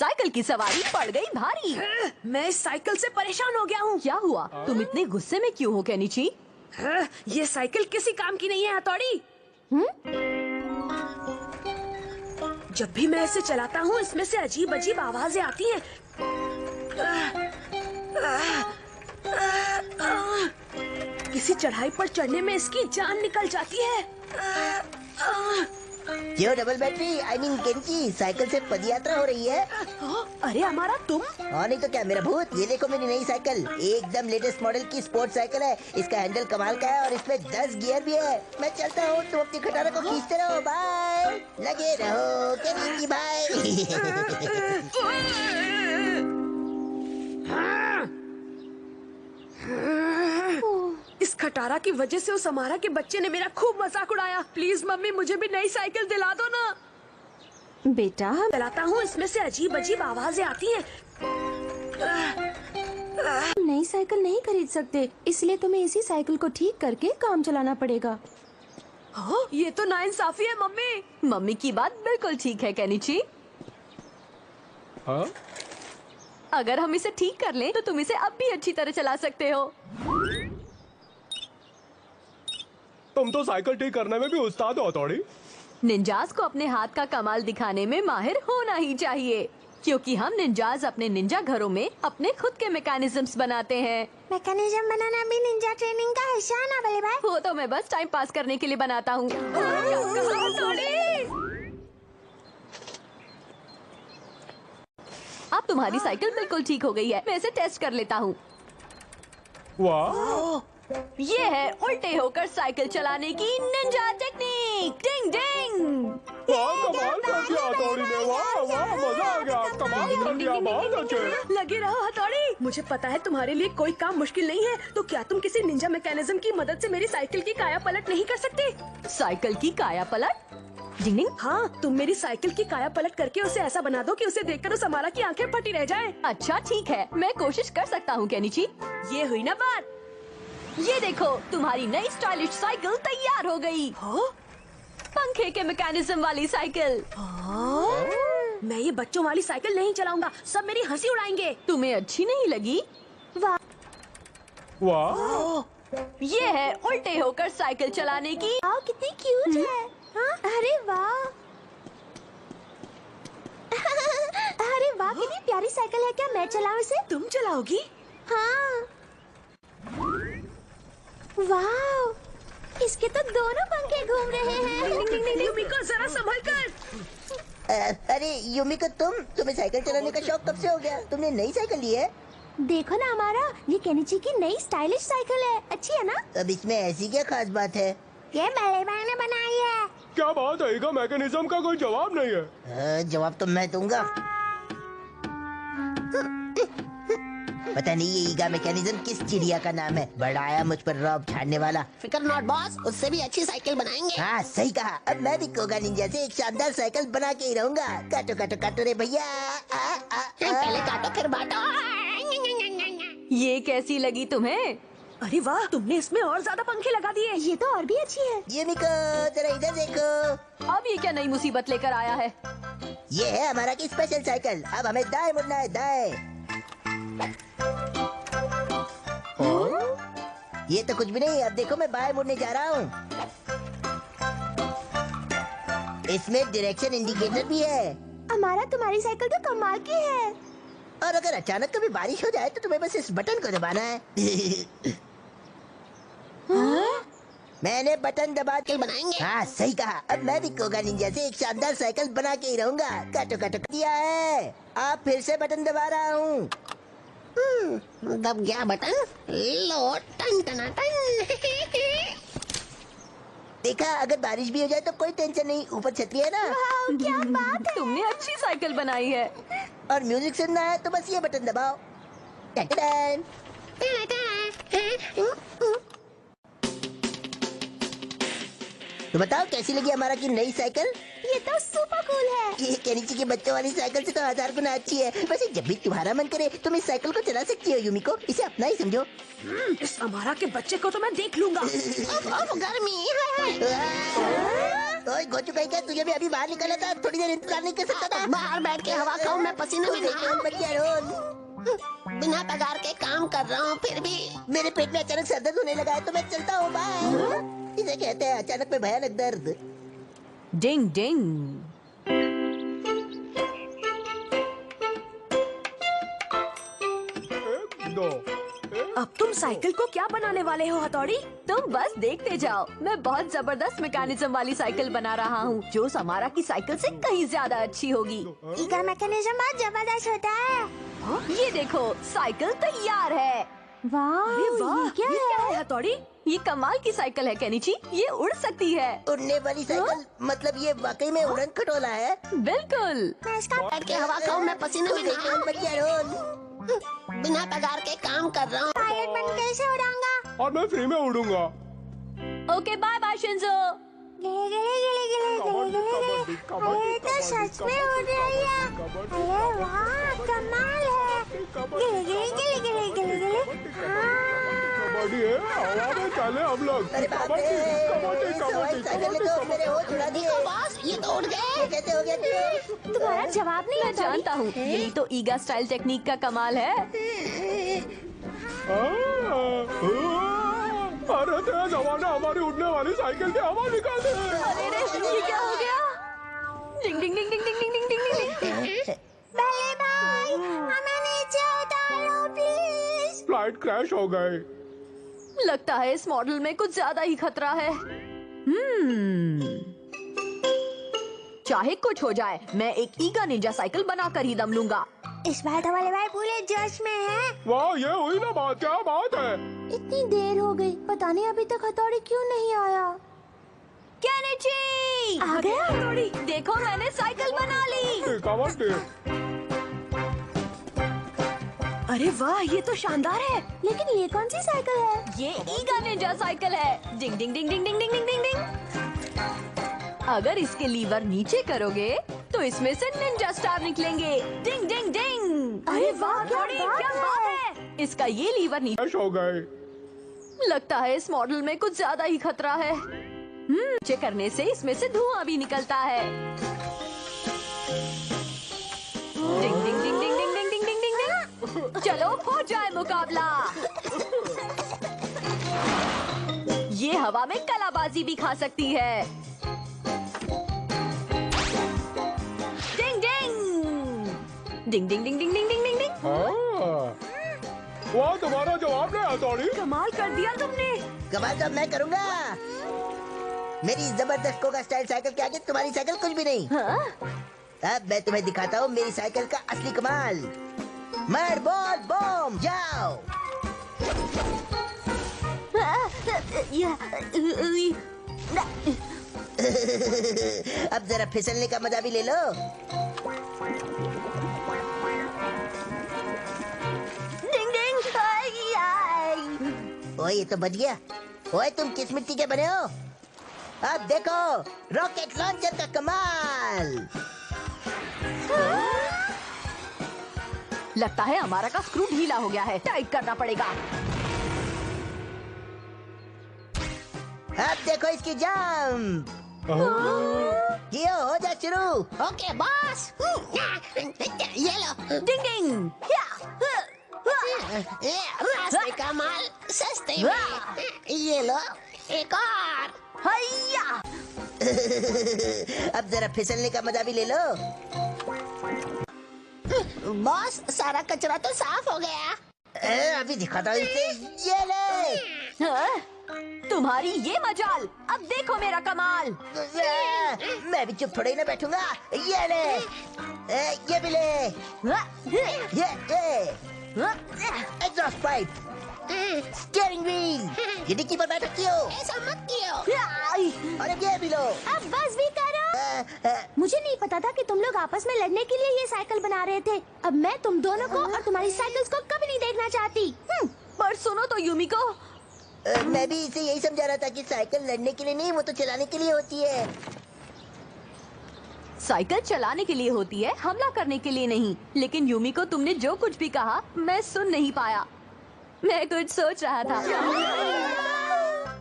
Cycle की सवारी पड़ गई भारी। मैं इस साइकिल से परेशान हो गया हूँ। क्या हुआ? तुम इतने गुस्से में क्यों हो केनिची? ये साइकिल किसी काम की नहीं है हथौड़ी। जब भी मैं इसे चलाता हूँ इसमें से अजीब अजीब आवाजें आती हैं। किसी चढ़ाई पर चढ़ने में इसकी जान निकल जाती है। क्यों double battery I mean Kenichi, cycle से पद यात्रा हो रही है? अरे हमारा तुम? और नहीं तो क्या मेरा भूत। ये देखो मेरी नई साइकिल, एकदम लेटेस्ट मॉडल की स्पोर्ट्स साइकिल है। इसका हैंडल कमाल का है और इसमें 10 गियर भी है। मैं चलता हूँ, तुम अपनी खटारा को खींचते रहो। बाय, लगे रहो केनिची भाई। इस खटारा की वजह से उस हमारा के बच्चे ने मेरा खूब मजाक उड़ाया। प्लीज मम्मी मुझे भी नई साइकिल दिला दो ना। बेटा हम चलाता हूँ इसमें से अजीब अजीब आवाजें आती हैं। नई साइकिल नहीं खरीद सकते, इसलिए तुम्हें इसी साइकिल को ठीक करके काम चलाना पड़ेगा। ये तो नाइंसाफी है मम्मी। मम्मी की बात बिल्कुल ठीक है केनिची। हाँ? अगर हम इसे ठीक कर लें तो तुम इसे अब भी अच्छी तरह चला सकते हो। तुम तो साइकिल ठीक करने में भी उस्ताद हो हथौड़ी। निंजास को अपने हाथ का कमाल दिखाने में माहिर होना ही चाहिए, क्योंकि हम निंजास अपने निंजा घरों में अपने खुद के मैकेनिज्म्स बनाते हैं। मैकेनिज्म बनाना भी निंजा ट्रेनिंग का हिस्सा है ना बड़े भाई? वो तो मैं बस टाइम पास करने के लिए बनाता हूँ। अब तुम्हारी साइकिल बिल्कुल ठीक हो गई है। मैं इसे टेस्ट कर लेता हूँ। वाह, ये है उल्टे होकर साइकिल चलाने की निंजा टेक्निक। डिंग डिंग। वाह कमाल कर दिया हथौड़ी ने। वाह वाह, मजा आ गया, कमाल कर दिया, बहुत अच्छे। लगे रहो हथौड़ी। मुझे पता है तुम्हारे लिए कोई काम मुश्किल नहीं है, तो क्या तुम किसी निंजा मैकेनिज्म की मदद से मेरी साइकिल की काया पलट नहीं कर सकते? साइकिल की काया पलट? डिंग डिंग। हाँ, तुम मेरी साइकिल की काया पलट करके उसे ऐसा बना दो कि उसे देखकर उस हमारा की आंखें फटी रह जाएं। अच्छा ठीक है, मैं कोशिश कर सकता हूँ केनिची। ये हुई ना बात। ये देखो, तुम्हारी नई स्टाइलिश साइकिल तैयार हो गई। पंखे के मैकेनिज्म वाली साइकिल। मैं ये बच्चों वाली साइकिल नहीं चलाऊंगा, सब मेरी हंसी उड़ाएंगे। तुम्हें अच्छी नहीं लगी? वाह, ये है उल्टे होकर साइकिल चलाने की। वाह कितनी क्यूट है। हाँ? अरे वाह। अरे वाह कितनी प्यारी साइकिल है। क्या मैं चलाऊं इसे? तुम चलाओगी? हाँ। वाह, इसके तो दोनों पंखे घूम रहे हैं। युमिको जरा संभल कर। अरे युमिको, तुम्हें साइकिल चलाने का शौक कब से हो गया? तुमने नई साइकिल ली है? देखो ना हमारा, ये केनिची की नई स्टाइलिश साइकिल है। अच्छी है ना? अब इसमें ऐसी क्या खास बात है? ये बड़े भाई ने बनाई है। क्या बात है, इसका मैकेनिज्म का कोई जवाब नहीं है। जवाब तो मैं दूंगा। पता नहीं ये ईगा मैकेनिज्म किस चिड़िया का नाम है, बड़ा आया मुझ पर रौब झाड़ने वाला। फिकर नॉट बॉस, उससे भी अच्छी साइकिल बनाएंगे। हाँ सही कहा, अब मैं भी कोगा निंजा से एक शानदार साइकिल बना के ही रहूंगा। काटो काटो काटो रे भैया। पहले काटो फिर बांटो। ये कैसी लगी तुम्हें? अरे वाह, तुमने इसमें और ज्यादा पंखे लगा दिए। ये तो और भी अच्छी है। युमिको जरा इधर देखो। अब ये क्या नई मुसीबत लेकर आया है? ये है हमारा की स्पेशल साइकिल। अब हमें दाएं मुड़ना है, दाएं। ये तो कुछ भी नहीं। अब देखो मैं बाएं मुड़ने जा रहा हूँ। इसमें डायरेक्शन इंडिकेटर भी है। हमारा तुम्हारी साइकिल तो कमाल की है। और अगर अचानक कभी बारिश हो जाए तो तुम्हें बस इस बटन को दबाना है। मैंने बटन दबा के बनाएंगे। हाँ सही कहा, अब मैं भी कोगा निंजा से एक शानदार साइकिल बना के ही रहूंगा। काटो काटो दिया है। आप फिर से बटन दबा रहा हूँ। दब गया बटन। लो टन टना टन। देखा, अगर बारिश भी हो जाए तो कोई टेंशन नहीं, ऊपर छतरी है ना। वाह, क्या बात है। तुमने अच्छी साइकिल बनाई है। और म्यूजिक सुनना है तो बस ये बटन दबाओ। टन-टन। तो बताओ कैसी लगी हमारा की नई साइकिल? ये तो सुपर कूल है। ये केनिची के बच्चों वाली साइकिल से तो 1000 गुना अच्छी है। वैसे जब भी तुम्हारा मन करे तुम इस साइकिल को चला सकती हो युमिको, इसे अपना ही समझो। इस अमारा के बच्चे को तो मैं देख लूंगा। गर्मी है। ओए गोचू कहीं क्या तुझे भी अभी बाहर निकला था, थोड़ी देर इंतजार नहीं कर सकता था? बाहर बैठ के हवा खाऊं, मैं पसीने में नहाऊं। बिना पगार के काम कर रहा हूँ फिर भी। मेरे पेट में अचानक सर दर्द होने लगा है तो मैं चलता हूँ, बाय। इसे कहते हैं अचानक में भयानक दर्द। डिंग डिंग। दो अब तुम साइकिल को क्या बनाने वाले हो हथौड़ी? तुम बस देखते जाओ, मैं बहुत जबरदस्त मैकेनिज्म वाली साइकिल बना रहा हूँ जो समारा की साइकिल से कहीं ज्यादा अच्छी होगी। ईगा मैकेनिज्म बहुत जबरदस्त होता है। ये देखो साइकिल तैयार है। अरे वाह, क्या ये क्या है हथौड़ी? ये कमाल की साइकिल है केनिची, ये उड़ सकती है। उड़ने वाली साइकिल? मतलब ये वाकई में उड़न खटोला है? बिल्कुल। मैं इसका बैठ के हवा खाऊं, मैं पसीने में नहाऊं। बिना पगार के काम कर रहा हूँ। पायलट बन कैसे उड़ाऊंगा? और मैं फ्री में उड़ूंगा। Okay bye bye Shinzo. गिले गिले गिले गिले गिले गिले गिले। अरे तो सच में उड़ रही है। अरे वाह, कमाल है। गिले गिले गिले गिले गिले गिले। कबड्डी है, हवा में चले हम लोग। अरे बाप रे, सवारी साइकिल ने तो मेरे होश उड़ा दिए। देखो बॉस, ये तो उड़ गए। ये कैसे हो गया तुझे? तुम्हारा जवाब नहीं मैं हथौड़ी। जानता हूँ, यही तो ईगा स्टाइल टेक्निक का कमाल है। अरे तेज हवा ने हमारी उड़ने वाली साइकिल की हवा निकाल दी। अरे रे, ये क्या हो गया? डिंग डिंग डिंग डिंग डिंग डिंग डिंग डिंग डिंग। बल्ले भाई, हमें नीचे उतारो प्लीज। फ्लाइट क्रैश हो गए। लगता है इस मॉडल में कुछ ज्यादा ही खतरा है। चाहे कुछ हो जाए, मैं एक ईगा निंजा साइकिल बनाकर ही दम लूंगा। इस बार तो बल्ले भाई पूरे जोश में है। वाह, ये हुई ना बात, क्या बात है। इतनी देर हो गई, पता नहीं अभी तक हथौड़ी क्यों नहीं आया। केनिची आ गया हथौड़ी। देखो मैंने साइकिल बना ली। कबड्डी। अरे वाह, ये तो शानदार है। लेकिन ये कौन सी साइकिल है? ये ईगा निंजा साइकिल है। डिंग डिंग डिंग डिंग डिंग डिंग डिंग डिंग डिंग। अगर इसके लीवर नीचे करोगे तो इसमें से निंजा स्टार निकलेंगे। डिंग डिंग डिंग। अरे वाह, क्या हथौड़ी, बात क्या है। बात है। इसका ये लीवर नीचे। क्रैश हो गए। लगता है इस मॉडल में कुछ ज्यादा ही खतरा है। नीचे करने से इसमें से धुआं भी निकलता है। डिंग डिंग डिंग डिंग डिंग डिंग डिंग डिंग डिंग डिंग। चलो हो जाए मुकाबला। ये हवा में कलाबाजी भी खा सकती है। डिंग डिंग डिंग डिंग डिंग डिंग डिंग डिंग डिंग डिंग। वाह, तुम्हारा जवाब नहीं हथौड़ी। कमाल कर दिया तुमने। कमाल तो मैं करूंगा। मेरी जबरदस्त कोका स्टाइल साइकिल के आगे तुम्हारी साइकिल कुछ भी नहीं। अब मैं तुम्हें दिखाता हूँ मेरी साइकिल का असली कमाल। मड बॉल बॉम, जाओ। अब जरा फिसलने का मजा भी ले लो। डिंग डिंग। ओए ये तो बच गया। ओए तुम किस मिट्टी के बने हो? अब देखो रॉकेट लॉन्चर का कमाल। लगता है हमारा का स्क्रू ढीला हो गया है, टाइट करना पड़ेगा। अब देखो इसकी जंप। कियो हो जा शुरू। ओके बॉस, ये लो। डिंग डिंग। ये रास्ते का माल सस्ते में। ये लो एक और। हैया। अब जरा फिसलने का मजा भी ले लो। बॉस, सारा कचरा तो साफ हो गया। अभी दिखाता हूँ इसे। ये ले। हाँ? तुम्हारी ये मजाल, अब देखो मेरा कमाल। मैं भी चुप थोड़े ही ना बैठूंगा। ये ले। ये भी ले। ये एग्जॉस्ट पाइप, स्टीयरिंग व्हील, ये डिक्की पर बैठ रखी हो। ऐसा मत कियो। और अब ये भी लो। अब बस भी करो। मुझे नहीं पता था कि तुम लोग आपस में लड़ने के लिए ये साइकिल बना रहे थे। अब मैं तुम दोनों को और तुम्हारी साइकिल्स को कभी नहीं देखना चाहती। पर सुनो तो यूमिको, मैं भी इसे यही समझा रहा था कि साइकिल लड़ने के लिए नहीं, वो तो चलाने के लिए होती है। साइकिल चलाने के लिए होती है, हमला करने के लिए नहीं। लेकिन यूमिको, तुमने जो कुछ भी कहा मैं सुन नहीं पाया। मैं कुछ सोच रहा था।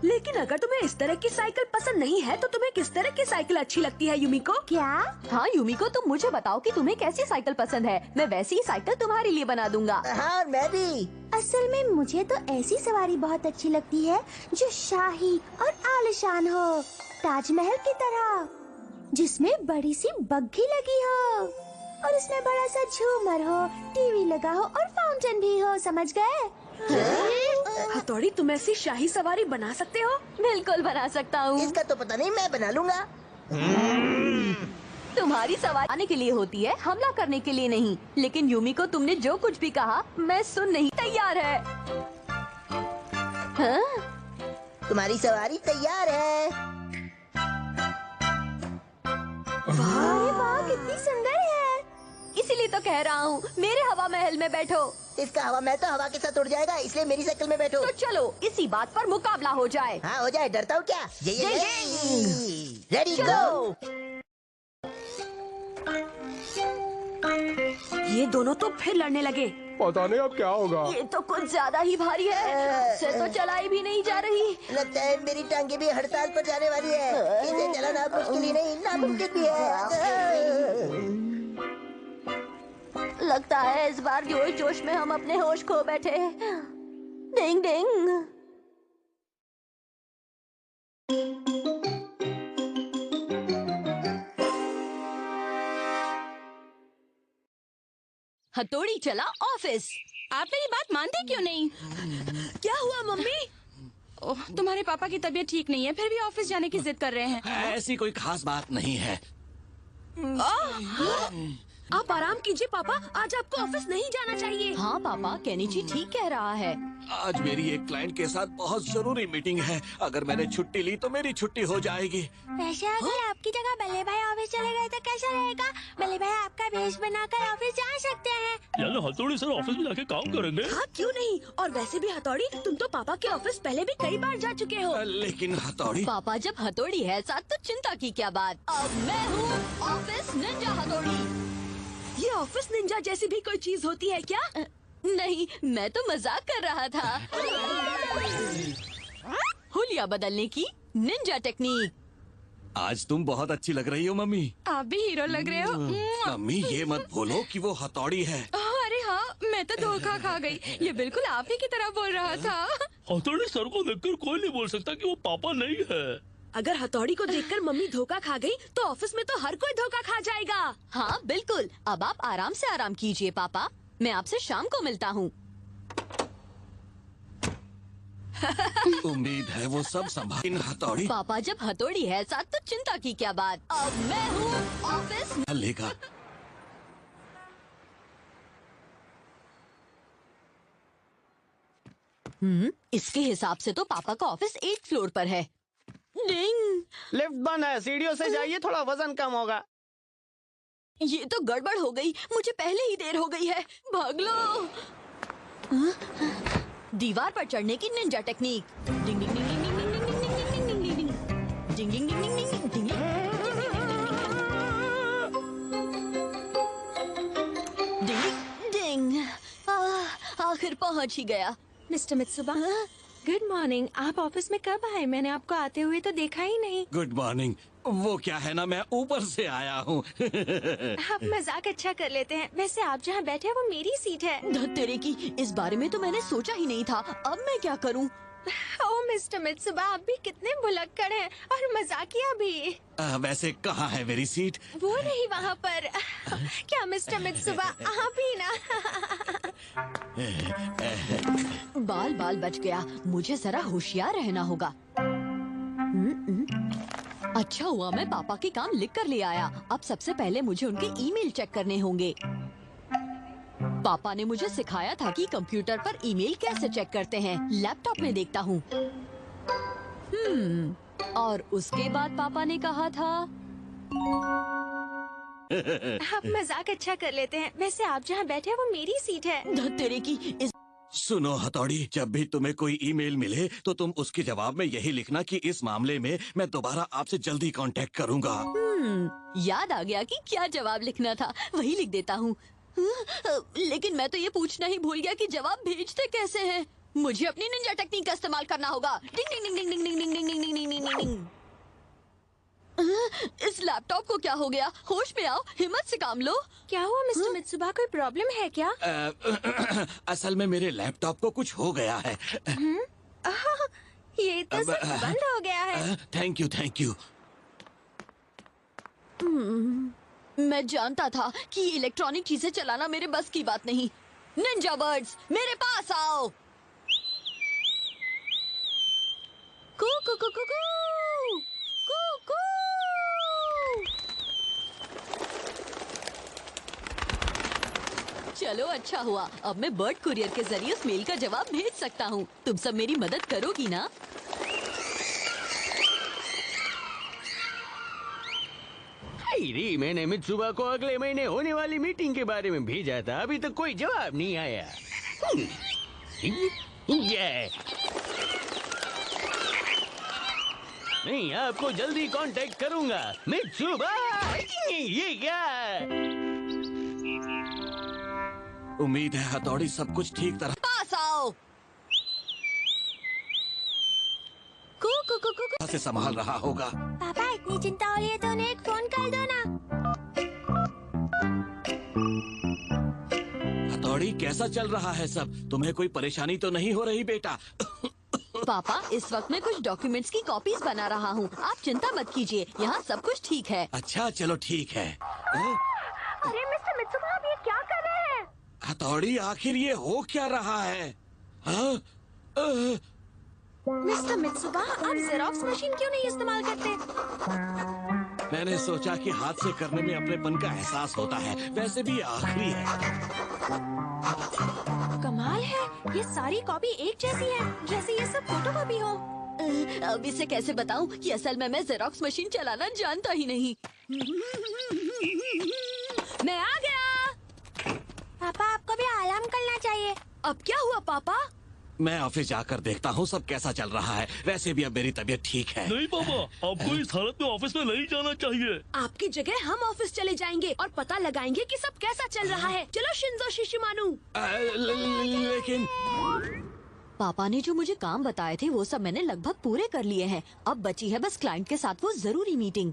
लेकिन अगर तुम्हें इस तरह की साइकिल पसंद नहीं है तो तुम्हें किस तरह की साइकिल अच्छी लगती है यूमिको? क्या? हाँ यूमिको, तुम मुझे बताओ कि तुम्हें कैसी साइकिल पसंद है। मैं वैसी ही साइकिल तुम्हारे लिए बना दूंगा। हाँ मैं भी। असल में मुझे तो ऐसी सवारी बहुत अच्छी लगती है जो शाही और आलीशान हो, ताजमहल की तरह, जिसमें बड़ी सी बग्घी लगी हो और उसमें बड़ा सा झूमर हो, टीवी लगा हो और फाउंटेन भी हो, समझ गए? हथौड़ी, तुम ऐसी शाही सवारी बना सकते हो? बिल्कुल बना सकता हूँ। इसका तो पता नहीं, मैं बना लूंगा। तुम्हारी सवारी आने के लिए होती है, हमला करने के लिए नहीं। लेकिन यूमिको, तुमने जो कुछ भी कहा मैं सुन नहीं तैयार है। हाँ? तुम्हारी सवारी तैयार है। अरे वाह, कितनी सुंदर है। इसीलिए तो कह रहा हूँ, मेरे हवा महल में बैठो। इसका हवा महल तो हवा के साथ उड़ जाएगा, इसलिए मेरी साइकिल में बैठो। तो चलो इसी बात पर मुकाबला हो जाए। हाँ हो जाए, डरता हूँ क्या? रेडी चलो। गो। ये दोनों तो फिर लड़ने लगे। पता नहीं अब क्या होगा। ये तो कुछ ज्यादा ही भारी है, से तो चलाई भी नहीं जा रही। लगता है मेरी टांगे भी हड़ताल पर जाने वाली है। इसे चलाना मुश्किल ही नहीं, नामुमकिन भी है। लगता है इस बार जोश जोश में हम अपने होश खो बैठे। डिंग डिंग। हथौड़ी चला ऑफिस। आप मेरी बात मानते क्यों नहीं? क्या हुआ मम्मी? ओह, तुम्हारे पापा की तबीयत ठीक नहीं है, फिर भी ऑफिस जाने की जिद कर रहे हैं। ऐसी कोई खास बात नहीं है। आप आराम कीजिए पापा, आज आपको ऑफिस नहीं जाना चाहिए। हाँ पापा, केनिची ठीक कह रहा है। आज मेरी एक क्लाइंट के साथ बहुत जरूरी मीटिंग है। अगर मैंने छुट्टी ली तो मेरी छुट्टी हो जाएगी। वैसे अगर आपकी जगह बल्ले भाई ऑफिस चले गए तो कैसा रहेगा? बल्ले भाई आपका भेष बनाकर ऑफिस जा सकते हैं। यार हथौड़ी सर ऑफिस में जाके काम करेंगे। हाँ क्यों नहीं, और वैसे भी हथौड़ी, तुम तो पापा के ऑफिस पहले भी कई बार जा चुके हो। लेकिन हथौड़ी, पापा जब हथौड़ी है साथ तो चिंता की क्या बात। अब मैं हूँ ऑफिस निंजा हथौड़ी। ये ऑफिस निंजा जैसी भी कोई चीज होती है क्या? नहीं, मैं तो मजाक कर रहा था। हुलिया बदलने की निंजा टेक्निक। आज तुम बहुत अच्छी लग रही हो मम्मी। आप भी हीरो लग रहे हो। मम्मी ये मत भूलो कि वो हथौड़ी है। अरे हाँ, मैं तो धोखा खा गई। ये बिल्कुल आप ही की तरह बोल रहा था। हथौड़ी सर को देखकर कोई नहीं बोल सकता कि वो पापा नहीं है। अगर हथौड़ी को देखकर मम्मी धोखा खा गई तो ऑफिस में तो हर कोई धोखा खा जाएगा। हाँ बिल्कुल। अब आप आराम से आराम कीजिए पापा, मैं आपसे शाम को मिलता हूँ। उम्मीद है वो सब संभाल। हथौड़ी पापा जब हथौड़ी है साथ तो चिंता की क्या बात। अब मैं हूँ ऑफिस। लेगा। इसके हिसाब से तो पापा का ऑफिस 8th फ्लोर पर है। डिंग। लिफ्ट बंद है, सीढ़ियों से जाइए, थोड़ा वजन कम होगा। ये तो गड़बड़ हो गई, मुझे पहले ही देर हो गई है। भाग लो। हाँ? दीवार पर चढ़ने की निंजा टेक्निक। डिंग डिंग डिंग डिंग डिंग डिंग डिंग डिंग डिंग डिंग डिंग डिंग डिंग डिंग डिंग डिंग डिंग डिंग। आखिर पहुंच ही गया। Mister Mitsuba, good morning. आप ऑफिस में कब आए? मैंने आपको आते हुए तो देखा ही नहीं। Good morning. वो क्या है ना, मैं ऊपर से आया हूँ। आप मजाक अच्छा कर लेते हैं। वैसे आप जहाँ बैठे हैं वो मेरी सीट है। धत तेरे की, इस बारे में तो मैंने सोचा ही नहीं था। अब मैं क्या करूं? ओह मिस्टर मित्सुबा, आप भी कितने भुलक्कड़ हैं और मजाकिया भी। वैसे कहाँ है मेरी सीट? वो नहीं वहाँ पर। क्या मिस्टर मित्सुबा, आप ही ना? बाल बाल बच गया, मुझे जरा होशियार रहना होगा। अच्छा हुआ मैं पापा के काम लिख कर ले आया। अब सबसे पहले मुझे उनके ईमेल चेक करने होंगे। पापा ने मुझे सिखाया था कि कंप्यूटर पर ईमेल कैसे चेक करते हैं। लैपटॉप में देखता हूँ। और उसके बाद पापा ने कहा था। आप मजाक अच्छा कर लेते हैं। वैसे आप जहाँ बैठे हैं वो मेरी सीट है। धत तेरे की, इस सुनो हथौड़ी, जब भी तुम्हें कोई ईमेल मिले तो तुम उसके जवाब में यही लिखना कि इस मामले में मैं दोबारा आपसे जल्दी कांटेक्ट करूंगा। याद आ गया कि क्या जवाब लिखना था, वही लिख देता हूँ। लेकिन मैं तो ये पूछना ही भूल गया कि जवाब भेजते कैसे हैं। मुझे अपनी निंजा टेक्निक का इस्तेमाल करना होगा। डिंग डिंग डिंग डिंग डिंग डिंग डिंग डिंग डिंग डिंग डिंग डिंग डिंग। इस लैपटॉप को क्या हो गया? होश में आओ, हिम्मत से काम लो। क्या हुआ मिस्टर मित्सुबा, कोई प्रॉब्लम है क्या? असल में मेरे लैपटॉप को कुछ हो गया है। ये तो सब बंद हो गया है। Thank you. मैं जानता था कि ये इलेक्ट्रॉनिक चीजें चलाना मेरे बस की बात नहीं। निंजा बर्ड्स, मेरे पास आओ। कू कू कू कू कू कू कू। चलो अच्छा हुआ, अब मैं बर्ड कुरियर के जरिए उस मेल का जवाब भेज सकता हूँ। तुम सब मेरी मदद करोगी ना? री, मैंने मित्सुबा को अगले महीने होने वाली मीटिंग के बारे में भेजा था, अभी तक कोई जवाब नहीं आया। नहीं, आपको जल्दी कांटेक्ट करूंगा मित्सुबा। ये क्या? उम्मीद है हथौड़ी सब कुछ ठीक तरह पास आओ। कू कू कू कू कू। से संभाल रहा होगा। पापा, इतनी चिंता हो रही है तो उन्हें एक फोन कर दो ना। हथौड़ी कैसा चल रहा है सब? तुम्हें कोई परेशानी तो नहीं हो रही बेटा? पापा, इस वक्त मैं कुछ डॉक्यूमेंट्स की कॉपीज बना रहा हूँ। आप चिंता मत कीजिए, यहाँ सब कुछ ठीक है। अच्छा चलो ठीक है। अरे मिस्टर मित्सुबा, आप ये क्या कर रहे हैं? हथौड़ी आखिर ये हो क्या रहा है? हाँ? मिस्टर मित्सुबा, आप जेरोक्स मशीन क्यों नहीं इस्तेमाल करते? मैंने सोचा कि हाथ से करने में अपनेपन का एहसास होता है, वैसे भी आखिरी है। कमाल है, ये सारी कॉपी एक जैसी है, जैसे ये सब फोटोकॉपी हो। अब इसे कैसे बताऊं कि असल में मैं जेरोक्स मशीन चलाना जानता ही नहीं। मैं आ गया। पापा, आपको भी आराम करना चाहिए। अब क्या हुआ पापा? मैं ऑफिस जाकर देखता हूँ सब कैसा चल रहा है। वैसे भी अब मेरी तबीयत ठीक है। नहीं पापा, आपको इस हालत में ऑफिस में नहीं जाना चाहिए। आपकी जगह हम ऑफिस चले जाएंगे और पता लगाएंगे कि सब कैसा चल रहा है। चलो शिंजो शिशिमानु। लेकिन पापा ने जो मुझे काम बताए थे वो सब मैंने लगभग पूरे कर लिए हैं। अब बची है बस क्लाइंट के साथ वो जरूरी मीटिंग।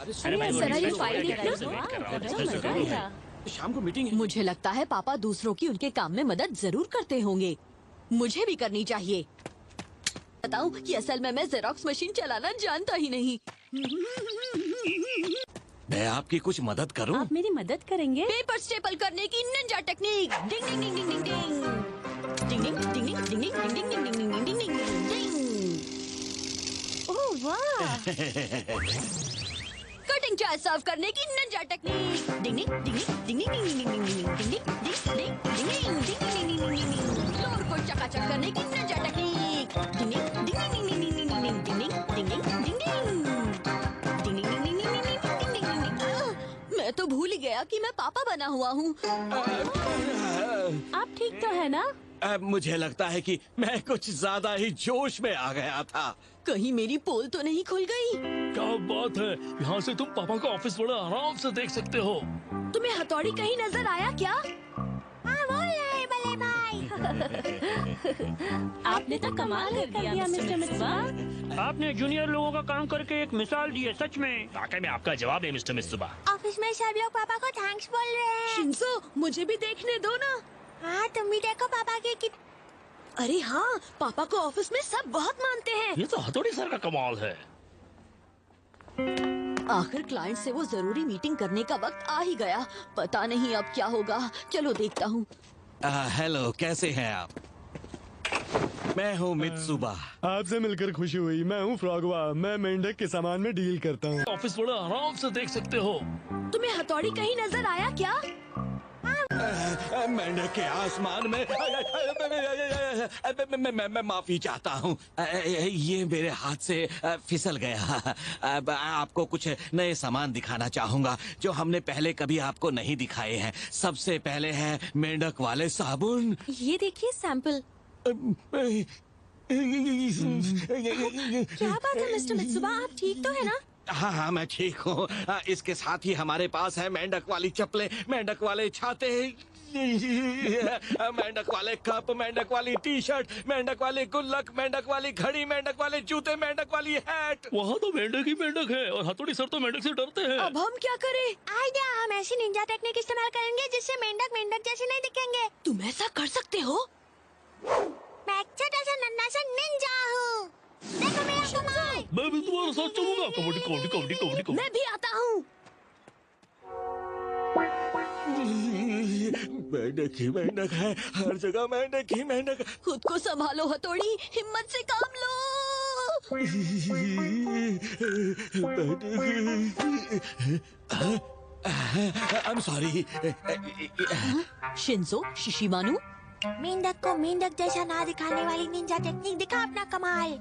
जरा ये फाइल देखना। शाम को मीटिंग है। मुझे लगता है पापा दूसरों की उनके काम में मदद जरूर करते होंगे। मुझे भी करनी चाहिए। बताऊं कि असल में मैं जेरोक्स मशीन चलाना जानता ही नहीं। मैं आपकी कुछ मदद करूं? आप मेरी मदद करेंगे? पेपर स्टेपल करने की निंजा टेक्निक। डिंग डिंग डिंग डिंग डिंग डिंग डिंग डिंग डिंग डिंग डिंग डिंग डिंग डिंग डिंग डिंग डिंग डिंग। ओह वाह! कटिंग चाय सर्व करने की निंजा टेक्निक। डिंग डिंग डिंग डिंग डिंग डिंग डिंग डिंग डिंग डिंग डिंग डिंग डिंग डिंग डिंग डिंग। फ्लोर को चकाचक करने की निंजा टेक्निक। डिंग डिंग डिंग डिंग डिंग डिंग डिंग डिंग डिंग डिंग डिंग डिंग डिंग डिंग। मैं तो भूल ही गया कि मैं पापा बना हुआ हूँ। आप ठीक तो है ना? मुझे लगता है कि मैं कुछ ज्यादा ही जोश में आ गया था। कहीं मेरी पोल तो नहीं खुल गई? क्या बात है, यहाँ से तुम पापा का ऑफिस बड़ा आराम से देख सकते हो। तुम्हें हथौड़ी कहीं नजर आया क्या? हाँ, बोल रहे बल्ले भाई। आपने तो कमाल कर दिया मिस्टर मित्सुबा। आपने जूनियर लोगों का काम करके एक मिसाल दी है, सच में। वाकई में आपका जवाब है मिस्टर मित्सुबा। ऑफिस में सब लोग पापा को थैंक्स बोल रहे हैं। शिंजो, मुझे भी देखने दो ना। हाँ, तुम भी देखो पापा के कित... अरे हाँ, पापा को ऑफिस में सब बहुत मानते हैं। ये तो हथौड़ी सर का कमाल है। आखिर क्लाइंट से वो जरूरी मीटिंग करने का वक्त आ ही गया। पता नहीं अब क्या होगा। चलो देखता हूँ। हेलो, कैसे हैं आप? मैं हूँ मित्सुबा। आपसे मिलकर खुशी हुई। मैं हूँ फ्रॉगवा। मैं मेंढक के सामान में डील करता हूँ। ऑफिस बड़ा आराम से देख सकते हो। तुम्हें हथौड़ी कहीं नजर आया क्या? मेंढक के आसमान में। मैं माफी चाहता हूँ, ये मेरे हाथ से फिसल गया। अब आपको कुछ नए सामान दिखाना चाहूँगा जो हमने पहले कभी आपको नहीं दिखाए हैं। सबसे पहले है मेंढक वाले साबुन। ये देखिए सैंपल। क्या बात है मिस्टर मित्सुबा, आप ठीक तो है ना? हाँ, मैं ठीक हूँ। इसके साथ ही हमारे पास है मेंढक वाली चप्पलें, मेंढक वाले छाते। मेंढक वाले कप, मेंढक वाली टी शर्ट, मेंढक वाली गुल्लक, मेंढक वाली घड़ी, मेंढक वाले जूते, मेंढक वाली हैट। वहाँ तो मेंढक ही मेंढक है और हथौड़ी सर तो मेंढक से डरते हैं। अब हम क्या करें? आइडिया, हम ऐसी निंजा टेक्निक इस्तेमाल करेंगे जिससे मेंढक मेंढक जैसे नहीं दिखेंगे। तुम ऐसा कर सकते हो? मैं एक छोटा सा नन्हा सा निंजा हूँ। देखो मेरा कमाल। मैं भी तुम्हारे साथ चलूंगा। कबड्डी कबड्डी कबड्डी कबड्डी कबड्डी। मैं भी आता हूँ। मेंढक ही मेंढक है, हर जगह मेंढक ही मेंढक। खुद को संभालो हथौड़ी, हिम्मत से काम लो। I'm sorry. शिंजो, शिशिमानु, मेंढक को मेंढक जैसा ना दिखाने वाली निंजा टेक्निक दिखा अपना कमाल।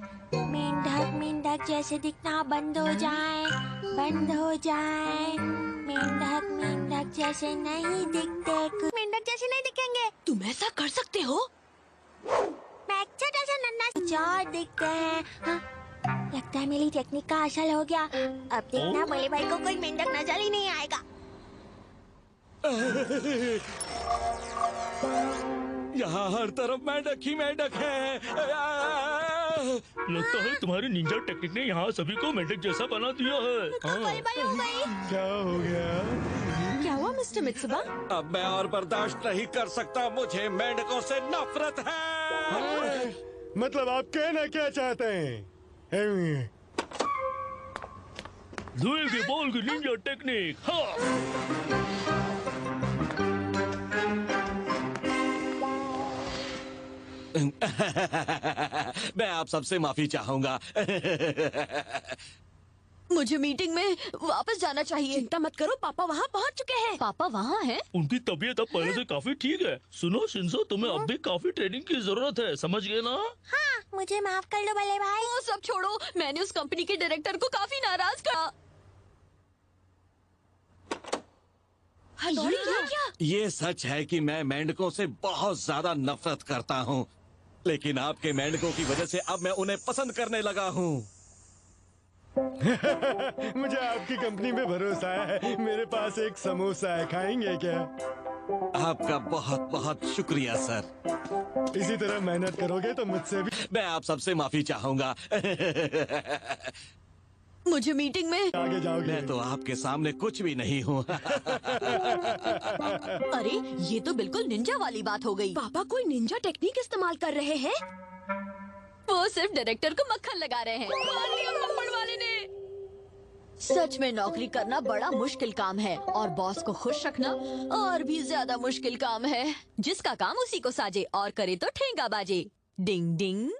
मेंढक मेंढक जैसे दिखना बंद हो जाए, बंद हो जाए। मेंढक मेंढक जैसे नहीं दिखते, मेंढक जैसे नहीं दिखेंगे। तुम ऐसा कर सकते हो? मैं एक छोटा सा नन्हा चार दिखते हैं। हाँ, लगता है मेरी टेक्निक का असर हो गया। अब देखना बोले भाई को कोई मेंढक नजर ही नहीं आएगा। यहाँ हर तरफ मेंढक ही मेंढक है। लगता है तुम्हारी निंजा टेक्निक ने यहाँ सभी को मेंढक जैसा बना दिया है। बल हो गई। क्या हो गया? क्या हुआ मिस्टर मित्सुबा? अब मैं और बर्दाश्त नहीं कर सकता, मुझे मेंढकों से नफरत है। मतलब आप कहना क्या चाहते हैं? धुएं के बॉल की निंजा टेक्निक। हाँ। मैं आप सबसे माफी चाहूंगा। मुझे मीटिंग में वापस जाना चाहिए। चिंता मत करो, पापा वहाँ पहुँच चुके हैं। पापा वहाँ हैं? उनकी तबीयत अब पहले से काफी ठीक है। सुनो शिंजो, तुम्हें अब भी काफी ट्रेनिंग की जरूरत है, समझ गए ना? हाँ, मुझे माफ कर दो बल्ले भाई। वो सब छोड़ो, मैंने उस कंपनी के डायरेक्टर को काफी नाराज करा। ये क्या? ये सच है कि मैं मेंढकों से बहुत ज्यादा नफरत करता हूँ, लेकिन आपके मेंढकों की वजह से अब मैं उन्हें पसंद करने लगा हूँ। मुझे आपकी कंपनी में भरोसा है। मेरे पास एक समोसा है, खाएंगे क्या? आपका बहुत बहुत शुक्रिया सर। इसी तरह मेहनत करोगे तो मुझसे भी मैं आप सबसे माफी चाहूंगा। मुझे मीटिंग में आगे जाओगे। मैं तो आपके सामने कुछ भी नहीं हूँ। अरे ये तो बिल्कुल निंजा वाली बात हो गई। पापा कोई निंजा टेक्निक इस्तेमाल कर रहे हैं? वो सिर्फ डायरेक्टर को मक्खन लगा रहे हैं। मार दिया पापड़ वाले ने। सच में नौकरी करना बड़ा मुश्किल काम है और बॉस को खुश रखना और भी ज्यादा मुश्किल काम है। जिसका काम उसी को साजे और करे तो ठेंगा बाजे। डिंग डिंग।